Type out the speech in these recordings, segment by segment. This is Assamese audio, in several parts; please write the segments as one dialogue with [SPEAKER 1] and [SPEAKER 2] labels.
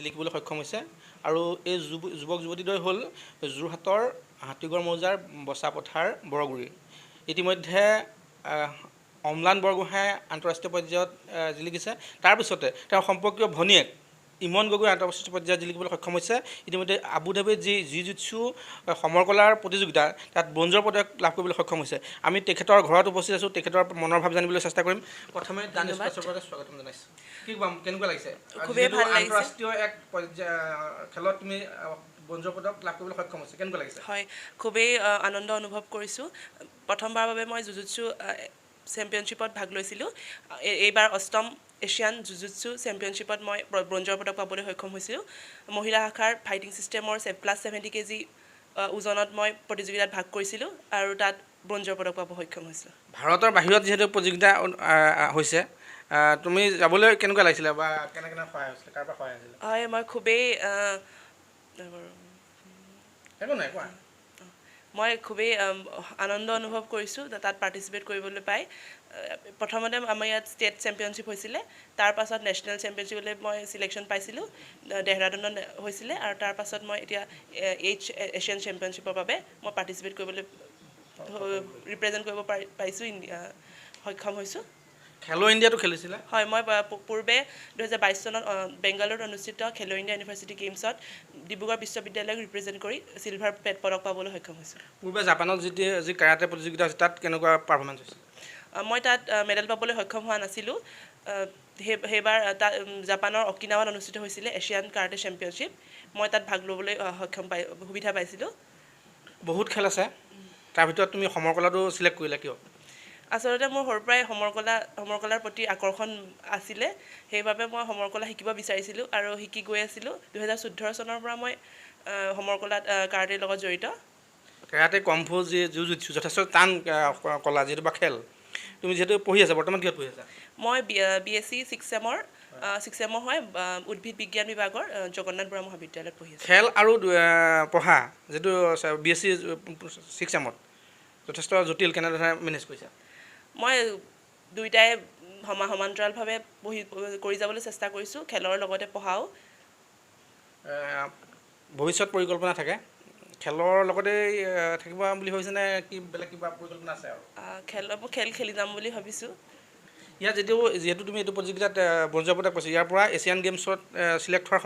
[SPEAKER 1] লিখিবলৈ সক্ষম হৈছে আৰু এই যুৱক যুৱতীদ্বয় হ'ল যোৰহাটৰ হাতীগড় মৌজাৰ বচাপথাৰ বৰগুৰি। ইতিমধ্যে অম্লান বৰগোহাঁই আন্তঃৰাষ্ট্ৰীয় পৰ্যায়ত জিলিকিছে। তাৰপিছতে তেওঁৰ সম্পৰ্কীয় ভনীয়েক ইমন গগৈ আন্তঃৰাষ্ট্ৰীয় পৰ্যায়ত জিলিকিবলৈ সক্ষম হৈছে। ইতিমধ্যে আবুধাবিত যি জিজুৎসু সমৰকলাৰ প্ৰতিযোগিতা তাত ব্ৰঞ্জৰ পদক লাভ কৰিবলৈ সক্ষম হৈছে। আমি তেখেতৰ ঘৰত উপস্থিত আছোঁ, তেখেতৰ মনৰ ভাৱ জানিবলৈ চেষ্টা কৰিম। প্ৰথমে ডান স্পৰ্টছৰ পৰা স্বাগতম জনাইছোঁ। কি ক'ম, কেনেকুৱা লাগিছে?
[SPEAKER 2] খুবেই ভাল লাগিছে।
[SPEAKER 1] আন্তঃৰাষ্ট্ৰীয় এক খেলত তুমি ব্ৰঞ্জৰ পদক লাভ কৰিবলৈ সক্ষম হৈছে, কেনেকুৱা লাগিছে?
[SPEAKER 2] হয়, খুবেই আনন্দ অনুভৱ কৰিছোঁ। প্ৰথমবাৰৰ বাবে মই জুজুৎসু চেম্পিয়নশ্বিপত ভাগ লৈছিলোঁ। এইবাৰ 8ম এছিয়ান জুজুৎসু চেম্পিয়নশ্বিপত মই ব্ৰঞ্জৰ পদক পাবলৈ সক্ষম হৈছিলোঁ। মহিলা শাখাৰ ফাইটিং চিষ্টেমৰ +70 kg ওজনত মই প্ৰতিযোগিতাত ভাগ কৰিছিলোঁ আৰু তাত ব্ৰঞ্জৰ পদক পাব সক্ষম হৈছিলোঁ।
[SPEAKER 1] ভাৰতৰ বাহিৰত যিহেতু প্ৰতিযোগিতা হৈছে, তুমি যাবলৈ কেনেকুৱা লাগিছিলে বা কেনেকৈ সহায় হৈছিলে, কাৰোবাৰ সহায় হৈছিলে?
[SPEAKER 2] হয়, মই খুবেই আনন্দ অনুভৱ কৰিছোঁ তাত পাৰ্টিচিপেট কৰিবলৈ পাই। প্ৰথমতে আমাৰ ইয়াত ষ্টেট চেম্পিয়নশ্বিপ হৈছিলে, তাৰ পাছত নেশ্যনেল চেম্পিয়নশ্বিপলৈ মই চিলেকশ্যন পাইছিলোঁ, দেহৰাদুনত হৈছিলে, আৰু তাৰ পাছত মই এতিয়া এছিয়ান চেম্পিয়নশ্বিপৰ বাবে মই পাৰ্টিচিপেট কৰিবলৈ ৰিপ্ৰেজেণ্ট কৰিব পাৰিছোঁ, সক্ষম হৈছোঁ।
[SPEAKER 1] খেলো ইণ্ডিয়াটো খেলিছিলে?
[SPEAKER 2] হয়, মই পূৰ্বে 2022 চনত বেংগালুৰুত অনুষ্ঠিত খেলো ইণ্ডিয়া ইউনিভাৰ্চিটি গেমছত ডিব্ৰুগড় বিশ্ববিদ্যালয়ক ৰিপ্ৰেজেণ্ট কৰি চিলভাৰ পদক পাবলৈ সক্ষম হৈছোঁ।
[SPEAKER 1] পূৰ্বে জাপানত যি কাৰাটে প্ৰতিযোগিতা হৈছে তাত কেনেকুৱা পাৰফৰ্মেঞ্চ হৈছে?
[SPEAKER 2] মই তাত মেডেল পাবলৈ সক্ষম হোৱা নাছিলোঁ। সেইবাৰ তাত জাপানৰ অকিনাৱাত অনুষ্ঠিত হৈছিলে এছিয়ান কাৰাটে চেম্পিয়নশ্বিপ। মই তাত ভাগ ল'বলৈ সুবিধা পাইছিলোঁ।
[SPEAKER 1] বহুত খেল আছে, তাৰ ভিতৰত তুমি সমৰকলাটো চিলেক্ট কৰিলা, কিয়?
[SPEAKER 2] আচলতে মোৰ সৰুৰ পৰাই সমৰকলাৰ প্ৰতি আকৰ্ষণ আছিলে, সেইবাবে মই সমৰকলা শিকিব বিচাৰিছিলোঁ আৰু শিকি গৈ আছিলোঁ। 2014 চনৰ পৰা মই সমৰকলাত কাৰাটেৰ লগত জড়িত।
[SPEAKER 1] কাৰাটে, কমফু, জুজুৎসু যথেষ্ট টান কলা যিহেতু বা খেল। তুমি যিহেতু পঢ়ি আছা, বৰ্তমান কিহত পঢ়ি আছা?
[SPEAKER 2] মই BSc 6th চেমৰ হয়, উদ্ভিদ বিজ্ঞান বিভাগৰ জগন্নাথ বৰা মহাবিদ্যালয়ত পঢ়ি আছোঁ।
[SPEAKER 1] খেল আৰু পঢ়া যিটো BSc 6th চেমত যথেষ্ট জটিল, কেনেধৰণে মেনেজ কৰিছা?
[SPEAKER 2] মই দুয়োটাই সমান্তৰালভাৱে কৰি যাবলৈ চেষ্টা কৰিছোঁ, খেলৰ লগতে পঢ়াও।
[SPEAKER 1] ভৱিষ্যত পৰিকল্পনা থাকে, খেলৰ লগতে থাকিব বুলি ভাবিছেনে, কি বেলেগ কিবা পৰিকল্পনা আছে আৰু?
[SPEAKER 2] খেল খেলি যাম বুলি ভাবিছোঁ।
[SPEAKER 1] ইয়াত যিহেতু তুমি এইটো প্ৰতিযোগিতাত ব্ৰঞ্জৰ পদক পাইছা, ইয়াৰ পৰা এছিয়ান গেমছত চিলেক্ট হোৱাৰ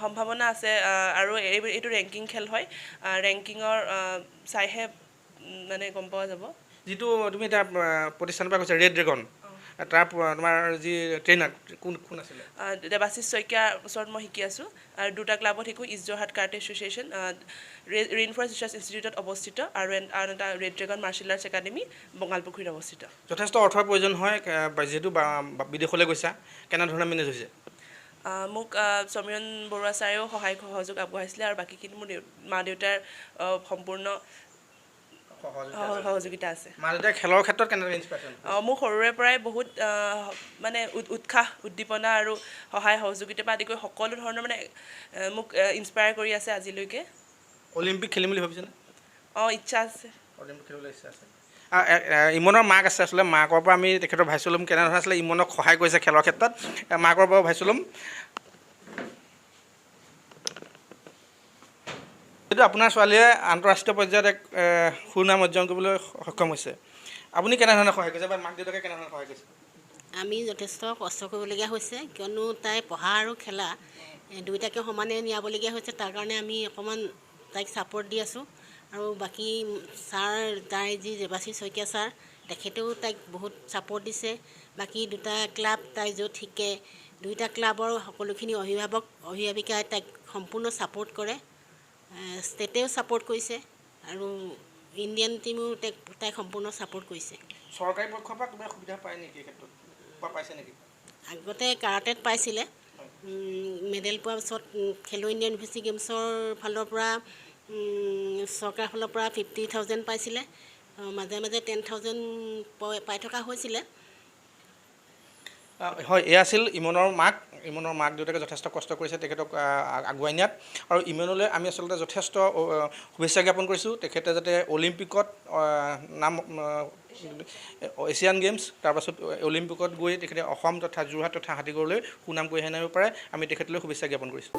[SPEAKER 2] সম্ভাৱনা আছে, আৰু এইটো ৰেংকিং খেল হয়। ৰেংকিঙৰ চাইহে মানে গম পোৱা যাব।
[SPEAKER 1] যিটো তুমি এতিয়া প্ৰতিষ্ঠানৰ পৰা কৈছা ৰেড ড্ৰেগন, তাৰ তোমাৰ যি ট্ৰেইনাৰ কোন আছিলে?
[SPEAKER 2] দেৱাশিষ শইকীয়াৰ ওচৰত মই শিকি আছোঁ, আৰু দুটা ক্লাবত শিকোঁ, east Jorhat karate association, rainforest research ইনষ্টিটিউটত অৱস্থিত, আৰু আন এটা red dragon martial arts academy বঙালপুখুৰীত অৱস্থিত। যথেষ্ট
[SPEAKER 1] অৰ্থৰ প্ৰয়োজন হয়, যিহেতু বিদেশলৈ গৈছা, কেনেধৰণে মেনেজ হৈছে?
[SPEAKER 2] মোক সমীৰণ বৰুৱা ছাৰেও সহযোগ আগবঢ়াইছিলে, আৰু বাকীখিনি মোৰ মা দেউতাৰ সম্পূৰ্ণ সহযোগিতা আছে।
[SPEAKER 1] মা দেউতাই খেলৰ ক্ষেত্ৰত কেনেদৰে ইনস্পিৰেশ্যন?
[SPEAKER 2] মোক সৰুৰে পৰাই বহুত মানে উৎসাহ, উদ্দীপনা আৰু সহায় সহযোগিতাৰ পৰা আদি কৰি সকলো ধৰণৰ মানে মোক ইনস্পায়াৰ কৰি আছে আজিলৈকে।
[SPEAKER 1] অলিম্পিক খেলিম বুলি ভাবিছেনে?
[SPEAKER 2] ইচ্ছা আছে।
[SPEAKER 1] অলিম্পিক খেলিবলৈ ইচ্ছা আছে। ইমনৰ মাক আছে, আচলতে মাকৰ পৰা আমি তেখেতৰ ভাষ্য ল'ম, কেনেধৰণে আছিলে ইমনক সহায় কৰিছে খেলৰ ক্ষেত্ৰত, মাকৰ পৰাও ভাষ্য ল'ম। যিহেতু আপোনাৰ ছোৱালীয়ে আন্তঃৰাষ্ট্ৰীয় পৰ্যায়ত এক সুনাম অৰ্জন কৰিবলৈ সক্ষম হৈছে, আপুনি কেনেধৰণে সহায় কৰিছে বা মাক দেউতাকে কেনেধৰণে সহায় কৰিছে?
[SPEAKER 3] আমি যথেষ্ট কষ্ট কৰিবলগীয়া হৈছে, কিয়নো তাই পঢ়া আৰু খেলা দুয়োটাকে সমানে নিয়াবলগীয়া হৈছে। তাৰ কাৰণে আমি অকণমান তাইক ছাপোৰ্ট দি আছোঁ, আৰু বাকী ছাৰ, তাই যি দেৱাশিষ শইকীয়া ছাৰ, তেখেতেও তাইক বহুত ছাপোৰ্ট দিছে। বাকী দুটা ক্লাব তাই য'ত শিকে, দুয়োটা ক্লাবৰ সকলোখিনি অভিভাৱিকাই তাইক সম্পূৰ্ণ ছাপোৰ্ট কৰে। ষ্টেটেও ছাপোৰ্ট কৰিছে, আৰু ইণ্ডিয়ান টীমেও তাইক সম্পূৰ্ণ ছাপোৰ্ট কৰিছে।
[SPEAKER 1] চৰকাৰী পক্ষৰ পৰা কিবা সুবিধা পায় নেকি, এই ক্ষেত্ৰত পাইছে নেকি?
[SPEAKER 3] আগতে কাৰাটেত পাইছিলে, মেডেল পোৱাৰ পিছত খেলো ইণ্ডিয়া ইউনিভাৰ্চিটি গেমছৰ ফালৰ পৰা চৰকাৰৰ ফালৰ পৰা 50,000 পাইছিলে, মাজে মাজে 10,000 পাই থকা হৈছিলে।
[SPEAKER 1] হয়, এয়া আছিল ইমনৰ মাক দেউতাকে যথেষ্ট কষ্ট কৰিছে তেখেতক আগুৱাই নিয়াত, আৰু ইমনলৈ আমি আচলতে যথেষ্ট শুভেচ্ছা জ্ঞাপন কৰিছোঁ। তেখেতে যাতে অলিম্পিকত নাম এছিয়ান গেমছ তাৰপাছত অলিম্পিকত গৈ তেখেতে অসম তথা যোৰহাট তথা হাতীগড়লৈ সুনাম কঢ়িয়াই আনিব পাৰে, আমি তেখেতলৈ শুভেচ্ছা জ্ঞাপন কৰিছোঁ।